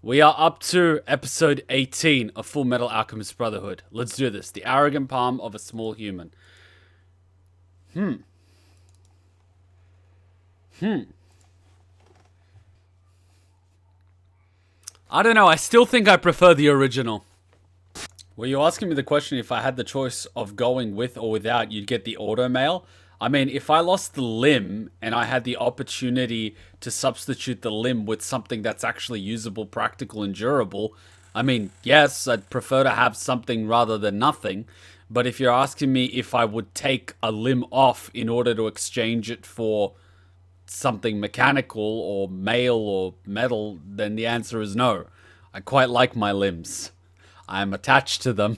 We are up to episode 18 of Fullmetal Alchemist Brotherhood. Let's do this. The arrogant palm of a small human. I don't know. I still think I prefer the original. Were you asking me the question if I had the choice of going with or without, you'd get the auto mail? I mean, if I lost the limb and I had the opportunity to substitute the limb with something that's actually usable, practical, and durable, I mean, yes, I'd prefer to have something rather than nothing. But if you're asking me if I would take a limb off in order to exchange it for something mechanical or mail or metal, then the answer is no. I quite like my limbs. I'm attached to them.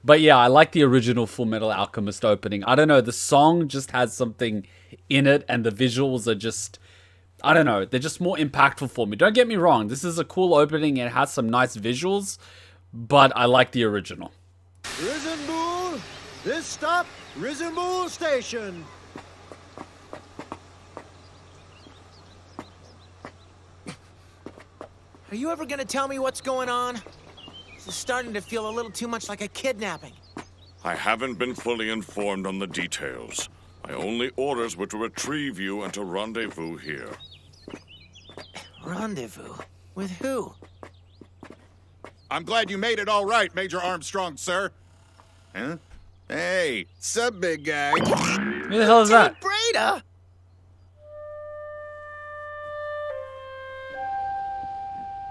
But yeah, I like the original Fullmetal Alchemist opening. I don't know, the song just has something in it, and the visuals are just, I don't know, they're just more impactful for me. Don't get me wrong, this is a cool opening and it has some nice visuals, but I like the original. Risen Bull, this stop, Risen Bull Station. Are you ever gonna tell me what's going on? This is starting to feel a little too much like a kidnapping. I haven't been fully informed on the details. My only orders were to retrieve you and to rendezvous here. Rendezvous? With who? I'm glad you made it all right, Major Armstrong, sir. Huh? Hey, sup, big guy? Who the hell is that? Breda!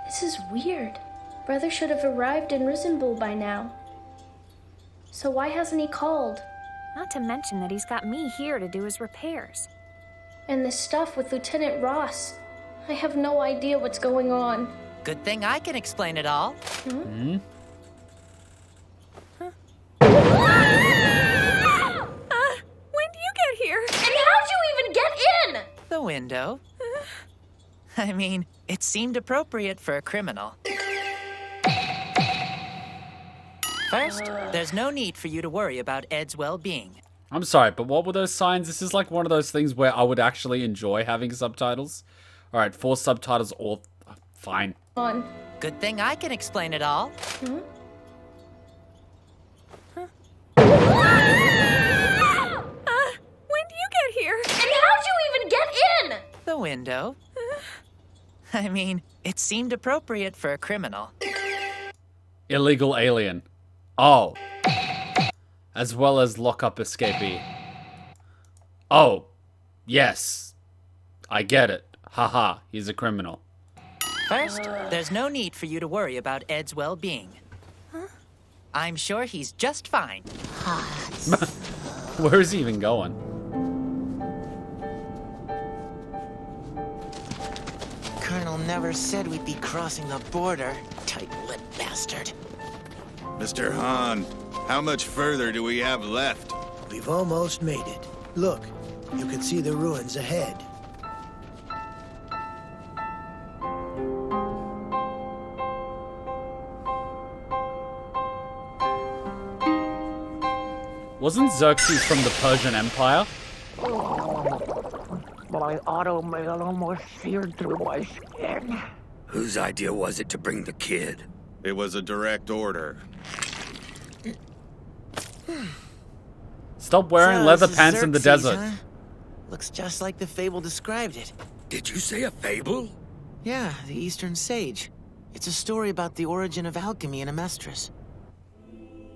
This is weird. Brother should have arrived in Risenbull by now. So why hasn't he called? Not to mention that he's got me here to do his repairs. And this stuff with Lieutenant Ross. I have no idea what's going on. Good thing I can explain it all. Hmm? When do you get here? And how'd you even get in? The window. I mean, it seemed appropriate for a criminal. First, there's no need for you to worry about Ed's well-being. I'm sorry, but what were those signs? This is like one of those things where I would actually enjoy having subtitles. Alright, 4 subtitles or... fine. On. Good thing I can explain it all. Hmm? When do you get here? And how'd you even get in? The window. I mean, it seemed appropriate for a criminal. Illegal alien. Oh. As well as lockup escapee. Oh. Yes. I get it. Haha, he's a criminal. First, there's no need for you to worry about Ed's well-being. I'm sure he's just fine. Where is he even going? Colonel never said we'd be crossing the border. Tight-lipped bastard. Mr. Hahn, how much further do we have left? We've almost made it. Look, you can see the ruins ahead. Wasn't Xerxes from the Persian Empire? My automail almost seared through my skin. Whose idea was it to bring the kid? It was a direct order. Stop wearing So, leather this is pants in the Xerxes, desert. huh? Looks just like the fable described it. Did you say a fable? Yeah, the Eastern Sage. It's a story about the origin of alchemy in Amestris.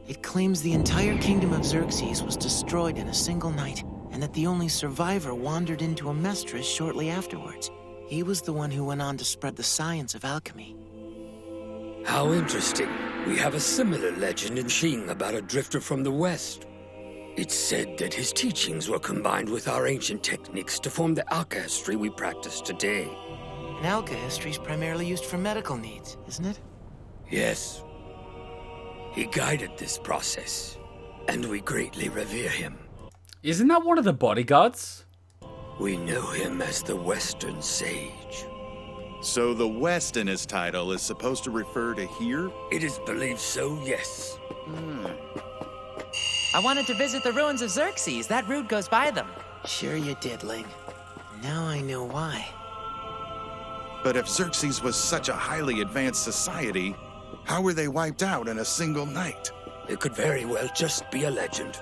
It claims the entire kingdom of Xerxes was destroyed in a single night, and that the only survivor wandered into Amestris shortly afterwards. He was the one who went on to spread the science of alchemy. How interesting. We have a similar legend in Xing about a drifter from the west. It's said that his teachings were combined with our ancient techniques to form the alchemy we practice today. And alchemy is primarily used for medical needs, isn't it? Yes. He guided this process, and we greatly revere him. Isn't that one of the bodyguards? We know him as the Western Sage. So the West in his title is supposed to refer to here? It is believed so, yes. I wanted to visit the ruins of Xerxes. That route goes by them. Sure you did, Ling. Now I know why. But if Xerxes was such a highly advanced society, how were they wiped out in a single night? It could very well just be a legend.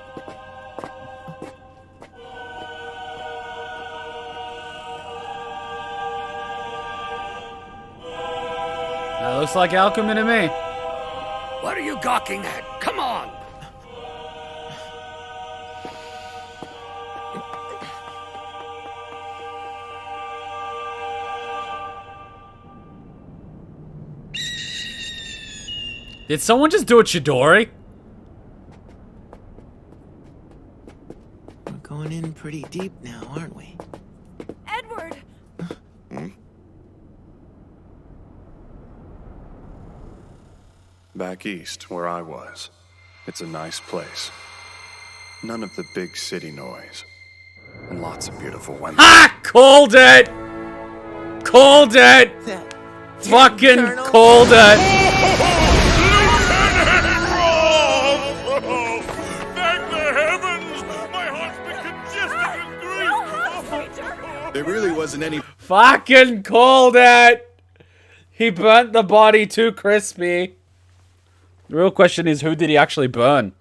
That looks like alchemy to me. What are you gawking at? Come on! Did someone just do a Chidori? We're going in pretty deep now, aren't we? Edward! Back east, where I was. It's a nice place. None of the big city noise. And lots of beautiful women. Ah! Called it! Called it! Fucking Colonel. called it! Thank the heavens! My heart's been congested with grief! There really wasn't any Fucking called it! He burnt the body too crispy. The real question is, who did he actually burn?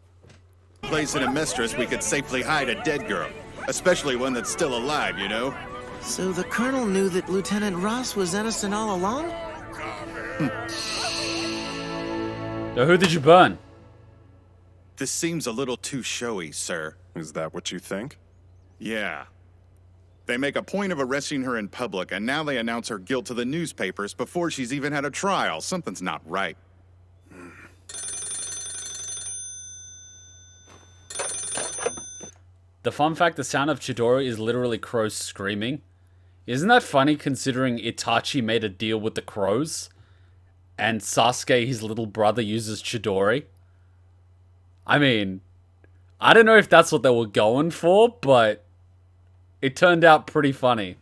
place in a mistress we could safely hide a dead girl. Especially one that's still alive, you know? So the Colonel knew that Lieutenant Ross was innocent all along? So who did you burn? This seems a little too showy, sir. Is that what you think? Yeah. They make a point of arresting her in public, and now they announce her guilt to the newspapers before she's even had a trial. Something's not right. The fun fact, the sound of Chidori is literally crows screaming. Isn't that funny considering Itachi made a deal with the crows? And Sasuke, his little brother, uses Chidori? I mean, I don't know if that's what they were going for, but it turned out pretty funny.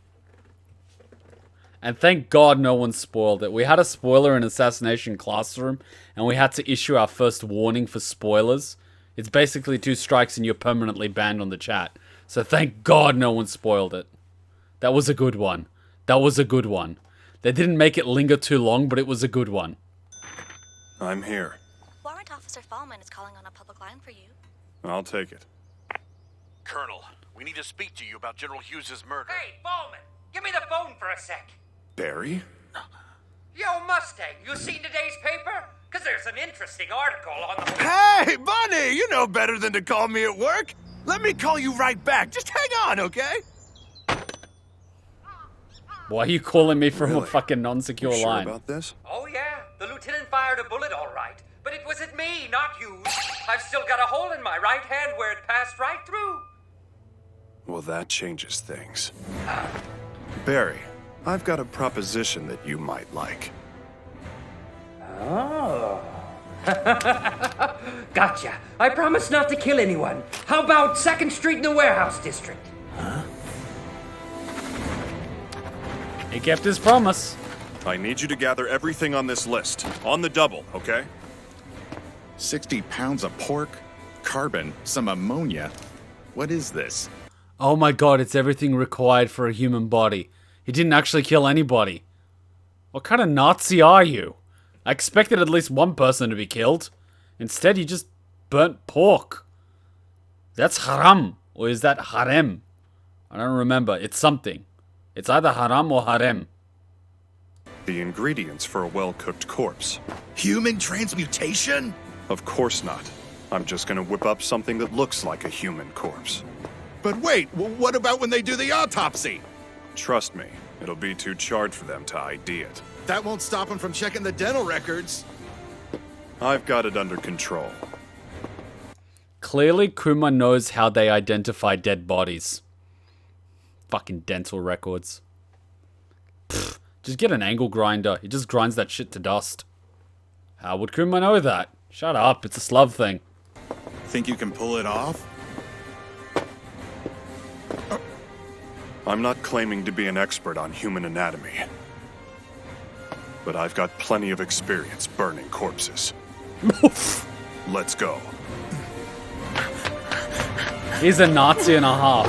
And thank God no one spoiled it. We had a spoiler in Assassination Classroom, and we had to issue our first warning for spoilers. It's basically 2 strikes and you're permanently banned on the chat. So thank God no one spoiled it. That was a good one. That was a good one. They didn't make it linger too long, but it was a good one. I'm here. Warrant Officer Fallman is calling on a public line for you. I'll take it. Colonel, we need to speak to you about General Hughes' murder. Hey, Fallman, give me the phone for a sec. Barry? Yo, Mustang, you seen today's paper? Because there's an interesting article on the... Hey, Bunny, you know better than to call me at work. Let me call you right back. Just hang on, okay? Why are you calling me from Really? a fucking non-secure You sure line? about this? Oh, yeah, the lieutenant fired a bullet all right. But it wasn't me, not you. I've still got a hole in my right hand where it passed right through. Well, that changes things. Barry, I've got a proposition that you might like. Oh. Gotcha. I promise not to kill anyone. How about 2nd Street in the Warehouse District? He kept his promise. I need you to gather everything on this list. On the double, okay? 60 pounds of pork, carbon, some ammonia. What is this? Oh my God, it's everything required for a human body. He didn't actually kill anybody. What kind of Nazi are you? I expected at least one person to be killed. Instead, you just burnt pork. That's haram. Or is that harem? I don't remember. It's something. It's either haram or harem. The ingredients for a well-cooked corpse. Human transmutation? Of course not. I'm just gonna whip up something that looks like a human corpse. But wait, what about when they do the autopsy? Trust me, it'll be too charged for them to ID it. That won't stop them from checking the dental records. I've got it under control. Clearly, Kuma knows how they identify dead bodies. Fucking dental records. Pfft, just get an angle grinder. It just grinds that shit to dust. How would Kuma know that? Shut up, it's a slub thing. Think you can pull it off? I'm not claiming to be an expert on human anatomy. But I've got plenty of experience burning corpses. Let's go. He's a Nazi and a half.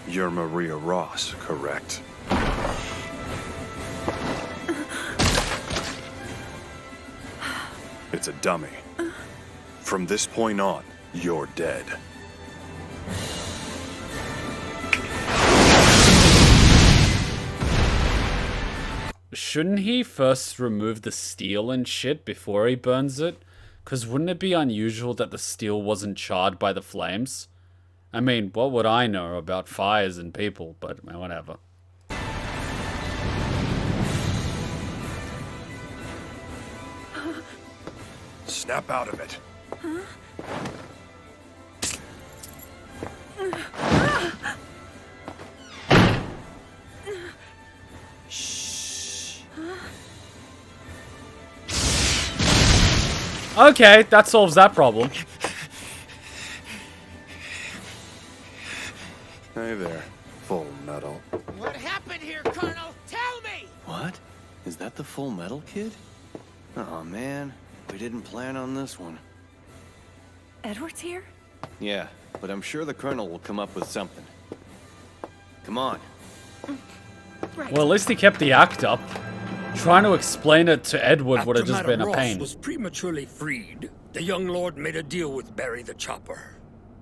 You're Maria Ross, correct? It's a dummy. From this point on, you're dead. Shouldn't he first remove the steel and shit before he burns it? Because wouldn't it be unusual that the steel wasn't charred by the flames? I mean, what would I know about fires and people, but whatever. Snap out of it. Okay, that solves that problem. Hey there, Fullmetal. What happened here, Colonel? Tell me! What? Is that the Fullmetal kid? Oh man, we didn't plan on this one. Edward's here? Yeah, but I'm sure the Colonel will come up with something. Come on. Right. Well, at least he kept the act up. Trying to explain it to Edward would have just After been a Madame pain. Ross was prematurely freed, the young lord made a deal with Barry the Chopper.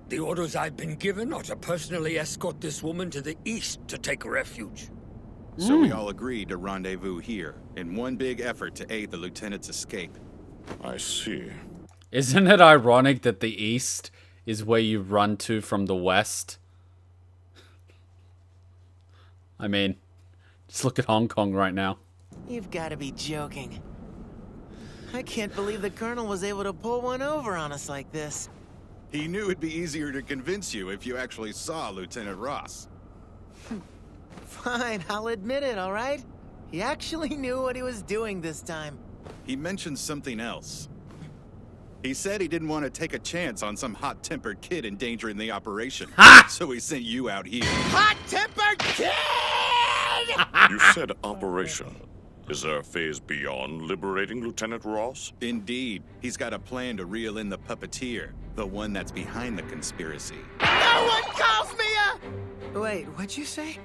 The orders I've been given are to personally escort this woman to the east to take refuge. So we all agreed to rendezvous here, in one big effort to aid the lieutenant's escape. I see. Isn't it ironic that the east is where you run to from the west? I mean, just look at Hong Kong right now. You've got to be joking. I can't believe the Colonel was able to pull one over on us like this. He knew it'd be easier to convince you if you actually saw Lieutenant Ross. Fine, I'll admit it, all right? He actually knew what he was doing this time. He mentioned something else. He said he didn't want to take a chance on some hot-tempered kid endangering the operation. So he sent you out here. Hot-tempered kid! You said operation. Is there a phase beyond liberating Lieutenant Ross? Indeed. He's got a plan to reel in the puppeteer, the one that's behind the conspiracy. No one calls me a... Wait, what'd you say?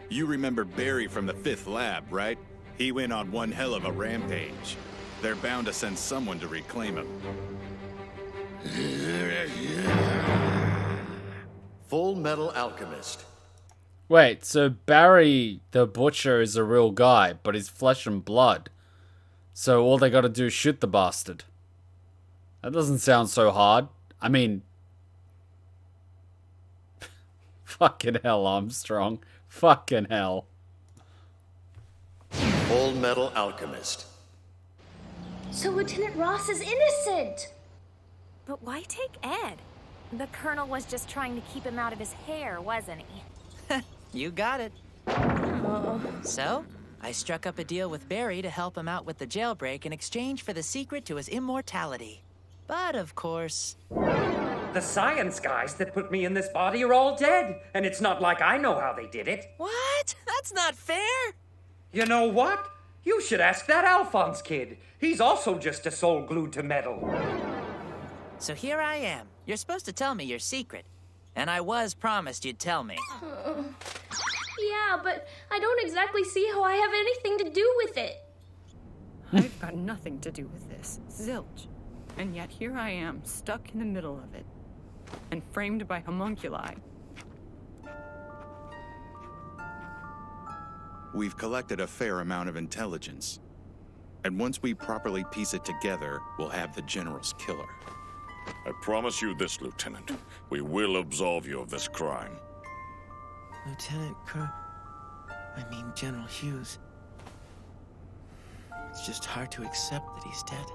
You remember Barry from the 5th lab, right? He went on one hell of a rampage. They're bound to send someone to reclaim him. Fullmetal Alchemist. Wait, so Barry the Butcher is a real guy, but he's flesh and blood. So all they gotta do is shoot the bastard. That doesn't sound so hard. I mean... Fucking hell, Armstrong. Fucking hell. Fullmetal Alchemist. So Lieutenant Ross is innocent! But why take Ed? The Colonel was just trying to keep him out of his hair, wasn't he? You got it. So, I struck up a deal with Barry to help him out with the jailbreak in exchange for the secret to his immortality. But of course... The science guys that put me in this body are all dead, and it's not like I know how they did it. What? That's not fair! You know what? You should ask that Alphonse kid. He's also just a soul glued to metal. So here I am. You're supposed to tell me your secret. And I was promised you'd tell me. Yeah, but I don't exactly see how I have anything to do with it. I've got nothing to do with this. Zilch. And yet here I am, stuck in the middle of it. And framed by homunculi. We've collected a fair amount of intelligence. And once we properly piece it together, we'll have the General's killer. I promise you this, Lieutenant. We will absolve you of this crime. General Hughes. It's just hard to accept that he's dead.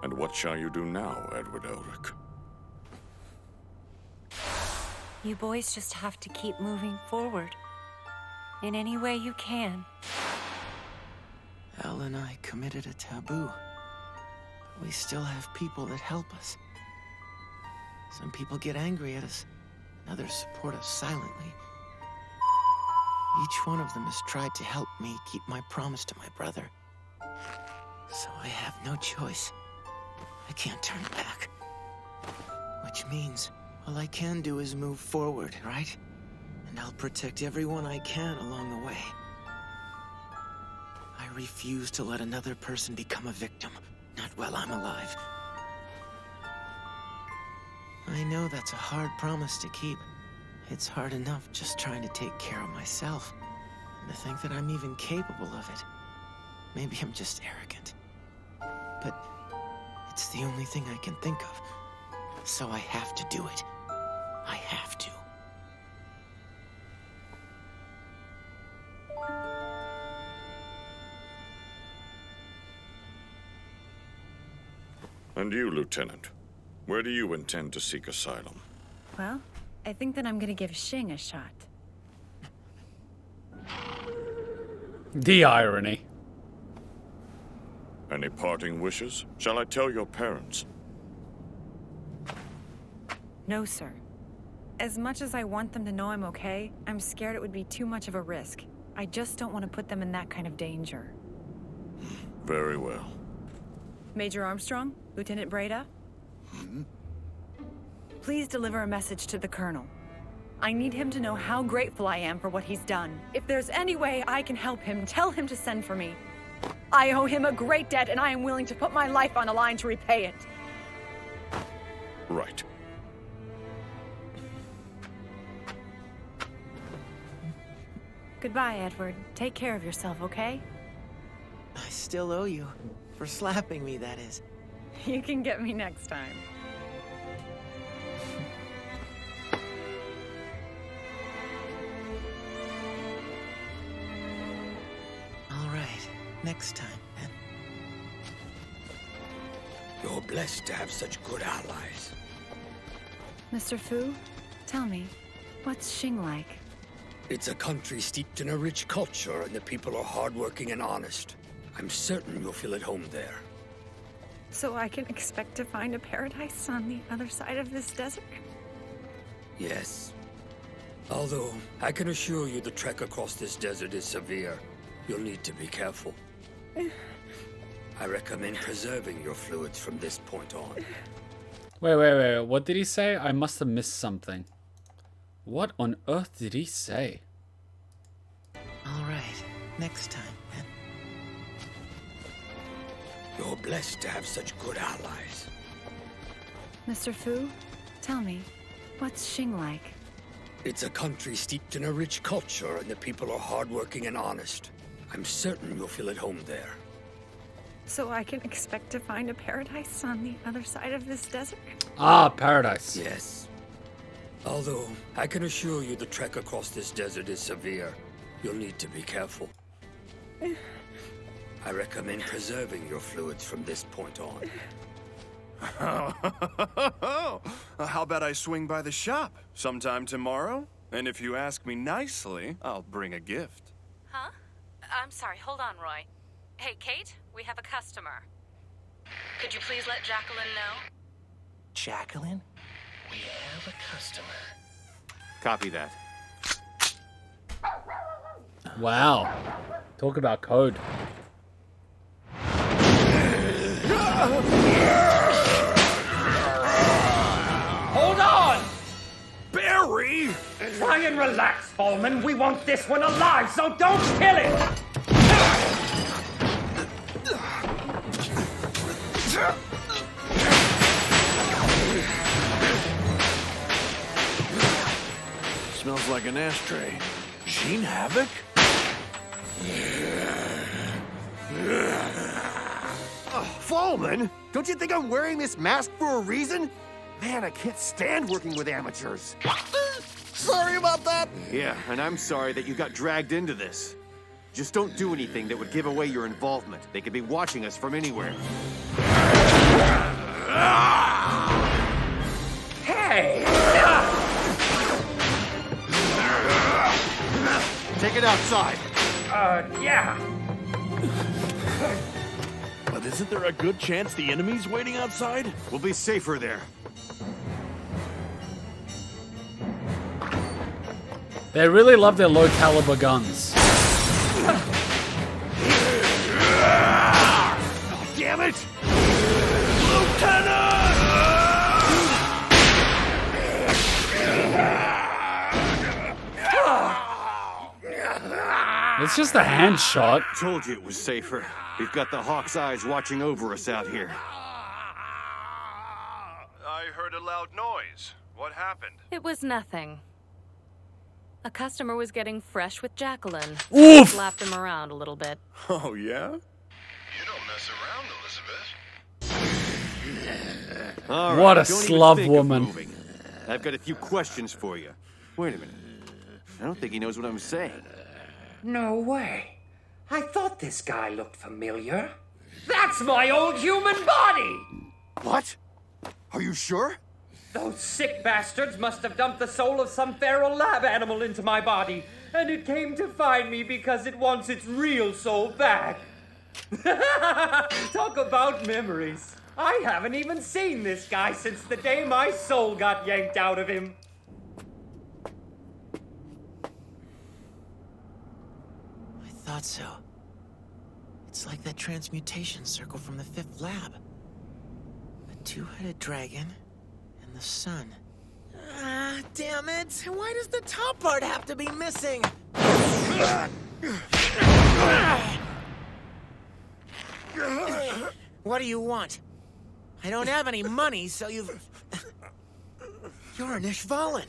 And what shall you do now, Edward Elric? You boys just have to keep moving forward. In any way you can. Al and I committed a taboo. But we still have people that help us. Some people get angry at us, and others support us silently. Each one of them has tried to help me keep my promise to my brother. So I have no choice. I can't turn back. Which means all I can do is move forward, right? And I'll protect everyone I can along the way. I I refuse to let another person become a victim. Not while I'm alive. I know that's a hard promise to keep. It's hard enough just trying to take care of myself. And to think that I'm even capable of it. Maybe I'm just arrogant. But it's the only thing I can think of. So I have to do it. I have to. And you, Lieutenant, where do you intend to seek asylum? Well, I think that I'm gonna give Xing a shot. The irony. Any parting wishes? Shall I tell your parents? No, sir. As much as I want them to know I'm okay, I'm scared it would be too much of a risk. I just don't want to put them in that kind of danger. Very well. Major Armstrong? Lieutenant Breda? Please deliver a message to the Colonel. I need him to know how grateful I am for what he's done. If there's any way I can help him, tell him to send for me. I owe him a great debt, and I am willing to put my life on the line to repay it. Right. Goodbye, Edward. Take care of yourself, okay? I still owe you. For slapping me, that is. You can get me next time. All right. Next time, then. You're blessed to have such good allies. Mr. Fu, tell me, what's Xing like? It's a country steeped in a rich culture, and the people are hardworking and honest. I'm certain you'll feel at home there. So I can expect to find a paradise on the other side of this desert? Yes. Although, I can assure you the trek across this desert is severe. You'll need to be careful. I recommend preserving your fluids from this point on. Wait. What did he say? I must have missed something. What on earth did he say? All right. Next time, then. You're blessed to have such good allies. Mr. Fu, tell me, what's Xing like? It's a country steeped in a rich culture, and the people are hardworking and honest. I'm certain you'll feel at home there. So I can expect to find a paradise on the other side of this desert? Ah, paradise. Yes. Although, I can assure you the trek across this desert is severe. You'll need to be careful. I recommend preserving your fluids from this point on. How about I swing by the shop sometime tomorrow? And if you ask me nicely, I'll bring a gift. Huh? I'm sorry, hold on, Roy. Hey, Kate, we have a customer. Could you please let Jacqueline know? Jacqueline? We have a customer. Copy that. Wow. Talk about code. Hold on! Barry! Try and relax, Fallman. We want this one alive, so don't kill it! Smells like an ashtray. Sheen Havoc? Fallman, don't you think I'm wearing this mask for a reason? Man, I can't stand working with amateurs. Sorry about that. Yeah, and I'm sorry that you got dragged into this. Just don't do anything that would give away your involvement. They could be watching us from anywhere. Hey! Take it outside. Yeah. But isn't there a good chance the enemy's waiting outside? We'll be safer there. They really love their low caliber guns. Oh, damn it! Lieutenant! It's just a hand shot. Told you it was safer. We've got the Hawk's eyes watching over us out here. I heard a loud noise. What happened? It was nothing. A customer was getting fresh with Jacqueline. Oof! Slapped him around a little bit. Oh, yeah? You don't mess around, Elizabeth. All What right, a don't even slub think of woman. moving. I've got a few questions for you. Wait a minute. I don't think he knows what I'm saying. No way. I thought this guy looked familiar. That's my old human body! What? Are you sure? Those sick bastards must have dumped the soul of some feral lab animal into my body, and it came to find me because it wants its real soul back. Talk about memories. I haven't even seen this guy since the day my soul got yanked out of him. I thought so. It's like that transmutation circle from the 5th lab. A two-headed dragon and the sun. Ah, damn it! Why does the top part have to be missing? What do you want? I don't have any money, so you're an Ishvalan.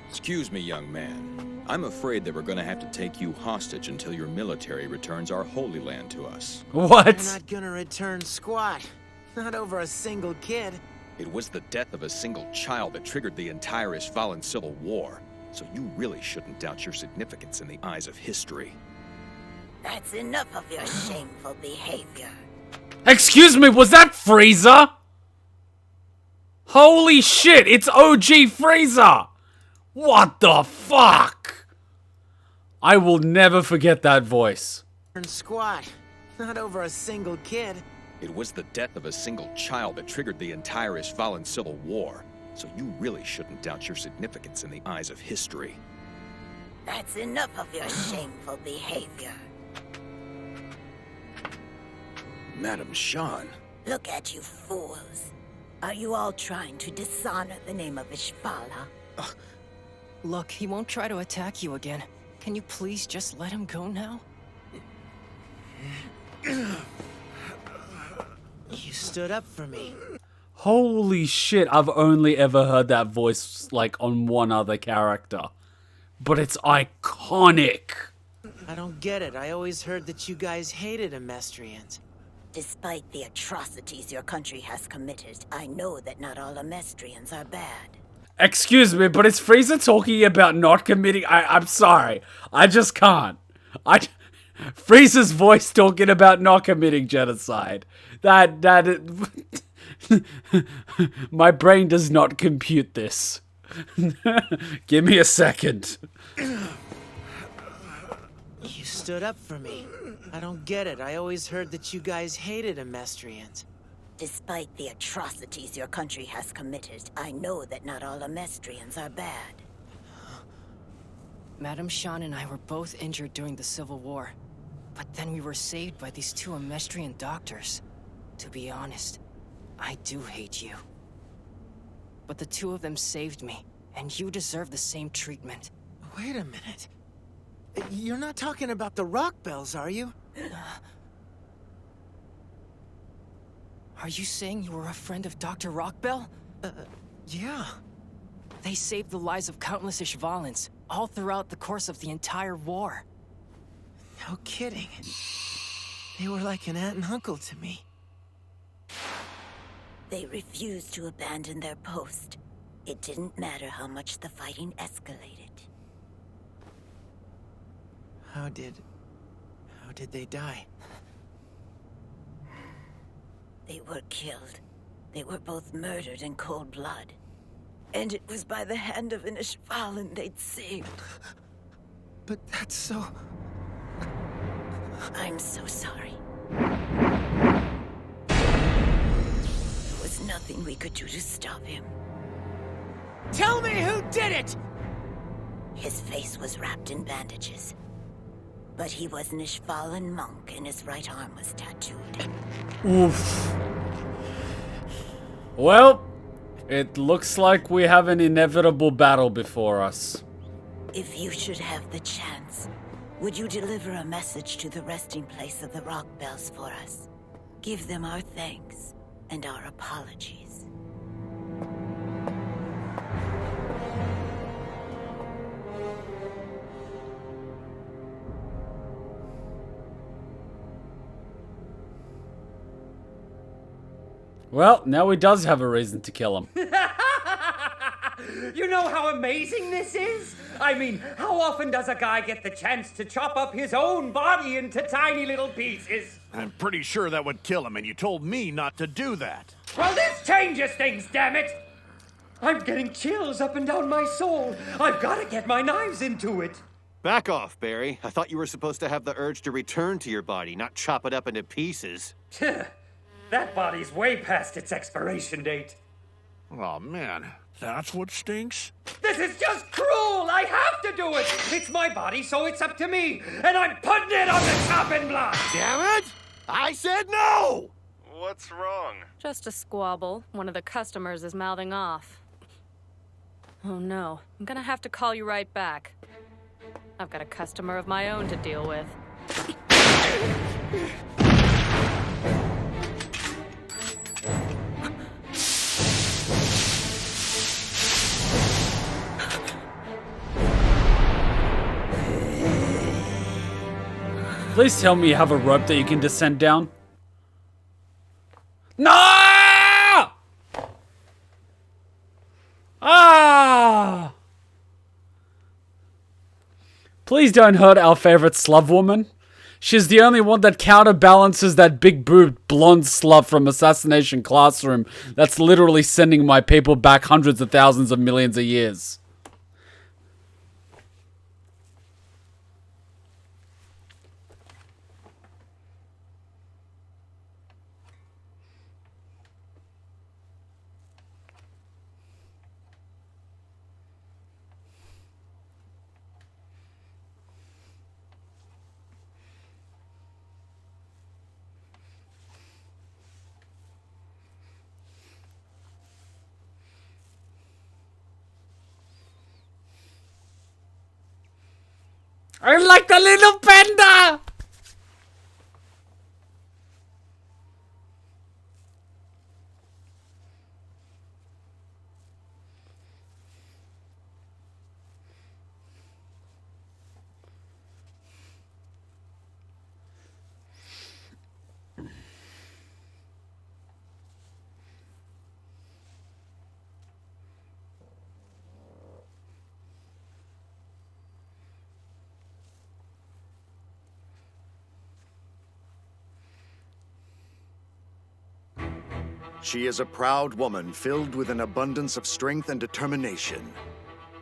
Excuse me, young man. I'm afraid that we're gonna have to take you hostage until your military returns our Holy Land to us. What? They're not gonna return squat. Not over a single kid. It was the death of a single child that triggered the entire Ishvalan civil war. So you really shouldn't doubt your significance in the eyes of history. That's enough of your shameful behavior. Excuse me, was that FREIZA? Holy shit, it's OG FREIZA! What the fuck? I will never forget that voice. Squat. Not over a single kid. It was the death of a single child that triggered the entire Ishvalan civil war. So you really shouldn't doubt your significance in the eyes of history. That's enough of your shameful behavior. Madam Shan. Look at you fools. Are you all trying to dishonor the name of Ishvala? Look, he won't try to attack you again. Can you please just let him go now? You stood up for me. Holy shit, I've only ever heard that voice, like, on one other character. But it's iconic. I don't get it. I always heard that you guys hated Amestrians. Despite the atrocities your country has committed, I know that not all Amestrians are bad. Excuse me, but is FREIZA talking about not committing? I'm sorry. I just can't. FREIZA's voice talking about not committing genocide. My brain does not compute this. Give me a second. You stood up for me. I don't get it. I always heard that you guys hated Amestrians. Despite the atrocities your country has committed, I know that not all Amestrians are bad. Madam Shan and I were both injured during the Civil War. But then we were saved by these two Amestrian doctors. To be honest, I do hate you. But the two of them saved me, and you deserve the same treatment. Wait a minute. You're not talking about the rock bells, are you? Are you saying you were a friend of Dr. Rockbell? Yeah. They saved the lives of countless Ishvalans, all throughout the course of the entire war. No kidding. They were like an aunt and uncle to me. They refused to abandon their post. It didn't matter how much the fighting escalated. How did they die? They were killed. They were both murdered in cold blood. And it was by the hand of an Ishvalan they'd saved. But that's so... I'm so sorry. There was nothing we could do to stop him. Tell me who did it! His face was wrapped in bandages. But he was an Ishvalan monk and his right arm was tattooed. Oof. Well, It looks like we have an inevitable battle before us. If you should have the chance, would you deliver a message to the resting place of the Rock Bells for us? Give them our thanks and our apologies. Well, now he does have a reason to kill him. You know how amazing this is? I mean, how often does a guy get the chance to chop up his own body into tiny little pieces? I'm pretty sure that would kill him, and you told me not to do that. Well, this changes things, damn it! I'm getting chills up and down my soul. I've got to get my knives into it. Back off, Barry. I thought you were supposed to have the urge to return to your body, not chop it up into pieces. That body's way past its expiration date. Oh, man. That's what stinks? This is just cruel! I have to do it! It's my body, so it's up to me! And I'm putting it on the chopping block! Damn it! I said no! What's wrong? Just a squabble. One of the customers is mouthing off. Oh no, I'm gonna have to call you right back. I've got a customer of my own to deal with. Please tell me you have a rope that you can descend down. No! Ah! Please don't hurt our favorite slub woman. She's the only one that counterbalances that big-boobed blonde slut from Assassination Classroom that's literally sending my people back hundreds of thousands of millions of years. I like the little panda! She is a proud woman filled with an abundance of strength and determination,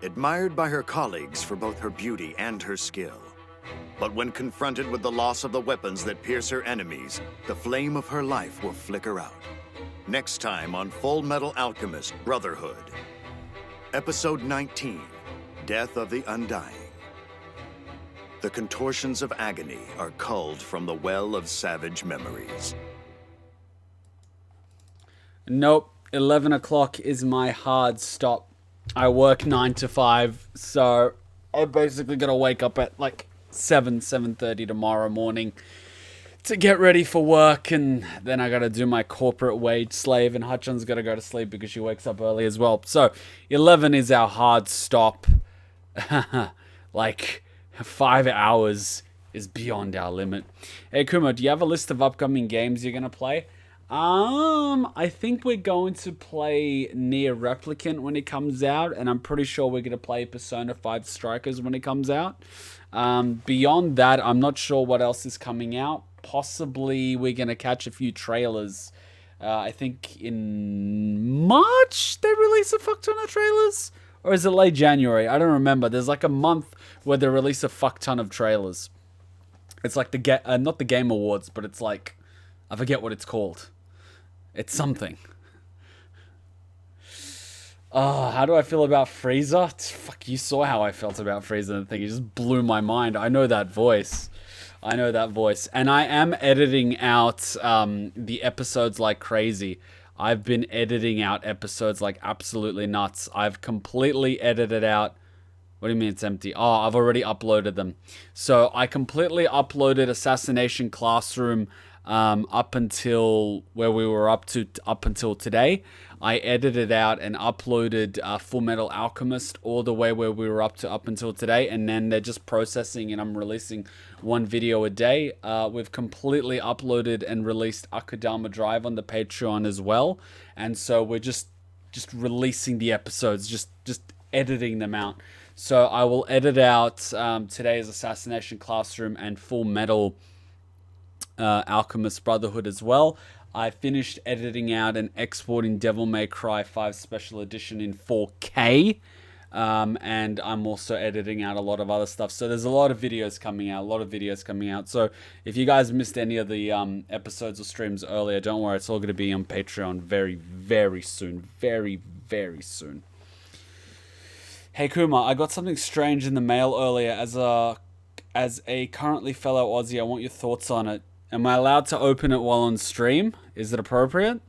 admired by her colleagues for both her beauty and her skill. But when confronted with the loss of the weapons that pierce her enemies, the flame of her life will flicker out. Next time on Fullmetal Alchemist Brotherhood. Episode 19, Death of the Undying. The contortions of agony are culled from the well of savage memories. Nope, 11 o'clock is my hard stop. I work 9 to 5, so I'm basically gonna wake up at like 7:30 tomorrow morning to get ready for work, and then I gotta do my corporate wage slave, and Hutchins gotta go to sleep because she wakes up early as well. So 11 is our hard stop. Like 5 hours is beyond our limit. Hey Kuma, do you have a list of upcoming games you're gonna play? I think we're going to play Nier Replicant when it comes out, and I'm pretty sure we're going to play Persona 5 Strikers when it comes out. Beyond that, I'm not sure what else is coming out. Possibly we're going to catch a few trailers. I think in March they release a fuck ton of trailers? Or is it late January? I don't remember. There's like a month where they release a fuck ton of trailers. It's like not the Game Awards, but it's like, I forget what it's called. It's something. Oh, how do I feel about FREIZA? Fuck, you saw how I felt about FREIZA and the thing. It just blew my mind. I know that voice. And I am editing out the episodes like crazy. I've been editing out episodes like absolutely nuts. I've completely edited out... What do you mean it's empty? Oh, I've already uploaded them. So I completely uploaded Assassination Classroom up until where we were up until today. I edited out and uploaded Fullmetal Alchemist all the way where we were up until today, and then they're just processing, and I'm releasing one video a day. We've completely uploaded and released Akudama Drive on the Patreon as well, and so we're just releasing the episodes, just editing them out. So I will edit out today's Assassination Classroom and Fullmetal Alchemist Brotherhood as well. I finished editing out and exporting Devil May Cry 5 Special Edition in 4K. And I'm also editing out a lot of other stuff. So there's a lot of videos coming out, So if you guys missed any of the episodes or streams earlier, don't worry. It's all going to be on Patreon very, very soon. Very, very soon. Hey Kuma, I got something strange in the mail earlier. As a currently fellow Aussie, I want your thoughts on it. Am I allowed to open it while on stream? Is it appropriate?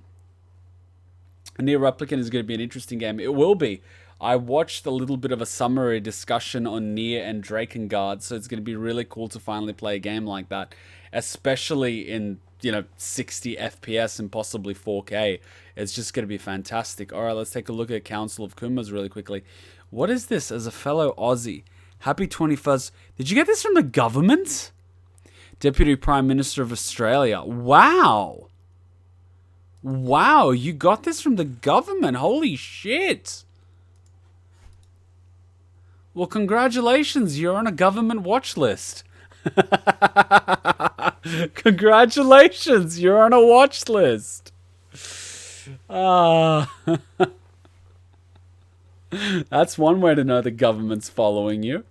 Nier Replicant is going to be an interesting game. It will be. I watched a little bit of a summary discussion on Nier and Drakengard, so it's going to be really cool to finally play a game like that, especially in 60 FPS and possibly 4K. It's just going to be fantastic. All right, let's take a look at Council of Kumas really quickly. What is this as a fellow Aussie? Happy 21st. Did you get this from the government? Deputy Prime Minister of Australia. Wow. Wow, you got this from the government. Holy shit. Well, congratulations. You're on a government watch list. Congratulations. You're on a watch list. That's one way to know the government's following you.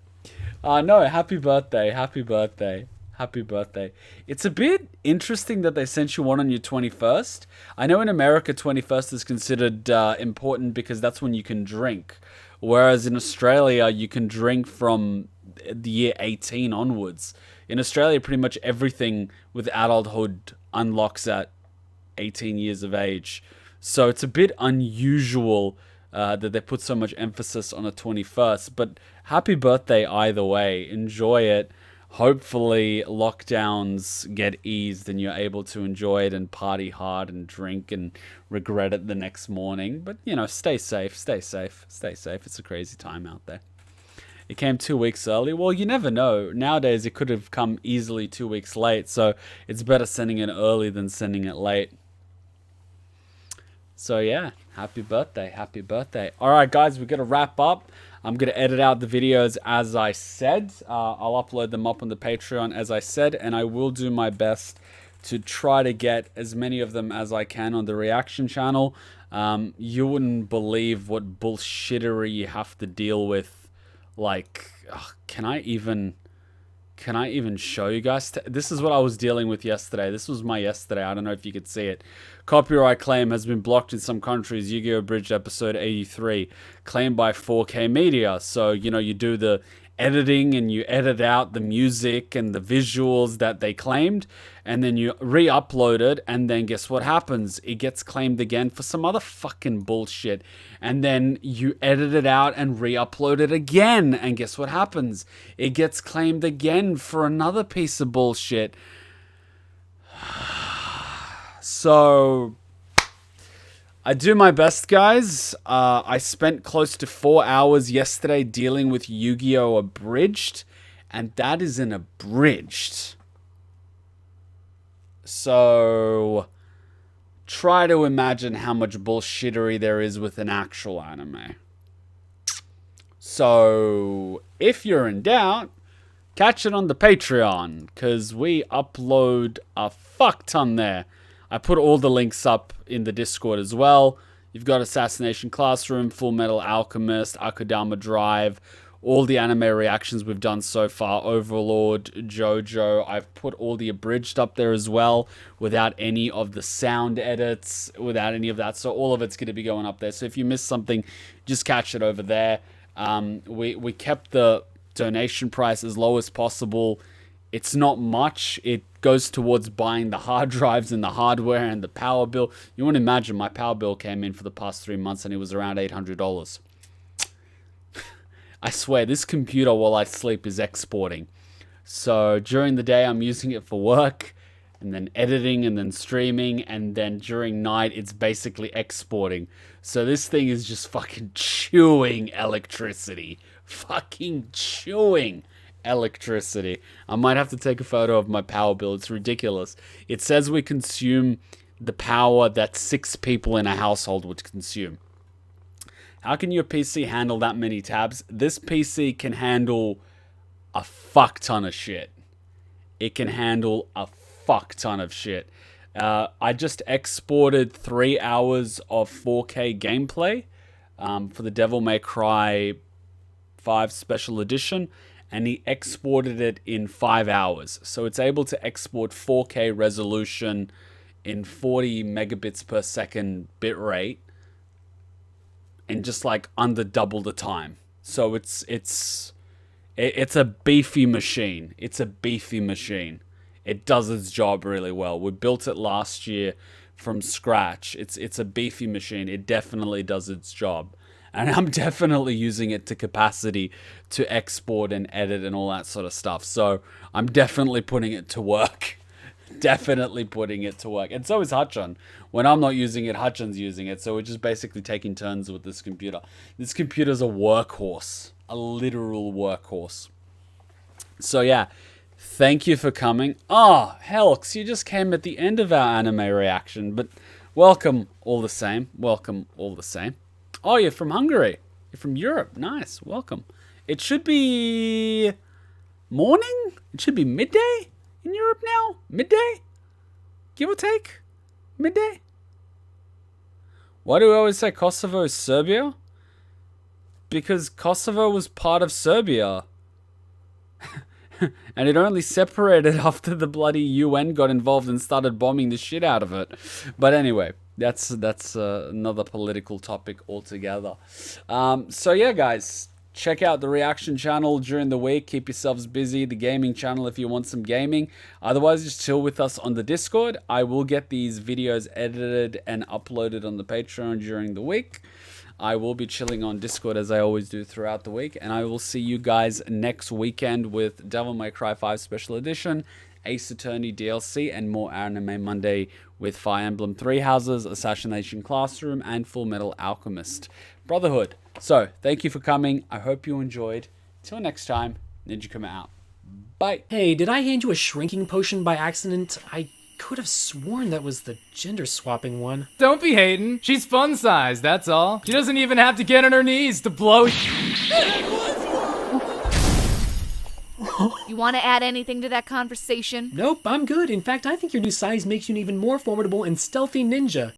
No, happy birthday. Happy birthday. Happy birthday. It's a bit interesting that they sent you one on your 21st. I know in America, 21st is considered important because that's when you can drink. Whereas in Australia, you can drink from the year 18 onwards. In Australia, pretty much everything with adulthood unlocks at 18 years of age. So it's a bit unusual that they put so much emphasis on a 21st. But happy birthday either way. Enjoy it. Hopefully lockdowns get eased and you're able to enjoy it and party hard and drink and regret it the next morning. But, stay safe, stay safe, stay safe. It's a crazy time out there. It came 2 weeks early. Well, you never know. Nowadays, it could have come easily 2 weeks late. So it's better sending it early than sending it late. So yeah, happy birthday, happy birthday. All right, guys, we're going to wrap up. I'm going to edit out the videos as I said. I'll upload them up on the Patreon as I said, and I will do my best to try to get as many of them as I can on the reaction channel. You wouldn't believe what bullshittery you have to deal with. Like, can I even show you guys? This is what I was dealing with yesterday. This was my yesterday. I don't know if you could see it. Copyright claim has been blocked in some countries. Yu-Gi-Oh! Bridge episode 83. Claimed by 4K Media. So, you do the editing and you edit out the music and the visuals that they claimed. And then you re-upload it. And then guess what happens? It gets claimed again for some other fucking bullshit. And then you edit it out and re-upload it again. And guess what happens? It gets claimed again for another piece of bullshit. So, I do my best, guys. I spent close to 4 hours yesterday dealing with Yu-Gi-Oh! Abridged. And that is an abridged. So, try to imagine how much bullshittery there is with an actual anime. So, if you're in doubt, catch it on the Patreon, because we upload a fuck ton there. I put all the links up in the Discord as well. You've got Assassination Classroom, Fullmetal Alchemist, Akudama Drive, all the anime reactions we've done so far, Overlord, JoJo. I've put all the abridged up there as well, without any of the sound edits, without any of that. So all of it's going to be going up there. So if you missed something, just catch it over there. We kept the donation price as low as possible. It's not much. It goes towards buying the hard drives and the hardware and the power bill. You want to imagine my power bill came in for the past 3 months and it was around $800. I swear, this computer while I sleep is exporting. So during the day, I'm using it for work, and then editing, and then streaming, and then during night, it's basically exporting. So this thing is just fucking chewing electricity. Fucking chewing electricity. I might have to take a photo of my power bill. It's ridiculous. It says we consume the power that 6 people in a household would consume. How can your PC handle that many tabs? This PC can handle a fuck ton of shit. It can handle a fuck ton of shit. I just exported 3 hours of 4K gameplay for the Devil May Cry 5 Special Edition, and he exported it in 5 hours. So it's able to export 4K resolution in 40 megabits per second bitrate in just like under double the time. So it's a beefy machine. It's a beefy machine. It does its job really well. We built it last year from scratch. It's a beefy machine. It definitely does its job. And I'm definitely using it to capacity to export and edit and all that sort of stuff. So I'm definitely putting it to work. Definitely putting it to work. And so is Hutchon. When I'm not using it, Hutchon's using it. So we're just basically taking turns with this computer. This computer's a workhorse. A literal workhorse. So yeah, thank you for coming. Oh, Helx, you just came at the end of our anime reaction, but welcome all the same. Welcome all the same. Oh, you're from Hungary. You're from Europe. Nice. Welcome. It should be morning? It should be midday in Europe now? Midday? Give or take? Midday? Why do we always say Kosovo is Serbia? Because Kosovo was part of Serbia. And it only separated after the bloody UN got involved and started bombing the shit out of it. But anyway, that's another political topic altogether. So yeah, guys, check out the reaction channel during the week. Keep yourselves busy. The gaming channel if you want some gaming. Otherwise, just chill with us on the Discord. I will get these videos edited and uploaded on the Patreon during the week. I will be chilling on Discord as I always do throughout the week. And I will see you guys next weekend with Devil May Cry 5 Special Edition, Ace Attorney DLC, and more Anime Monday with Fire Emblem Three Houses, Assassination Classroom, and Fullmetal Alchemist Brotherhood. So, thank you for coming. I hope you enjoyed. Till next time, Ninja Kuma out. Bye. Hey, did I hand you a shrinking potion by accident? I could have sworn that was the gender swapping one. Don't be hating. She's fun size, that's all. She doesn't even have to get on her knees to blow. You want to add anything to that conversation? Nope, I'm good. In fact, I think your new size makes you an even more formidable and stealthy ninja.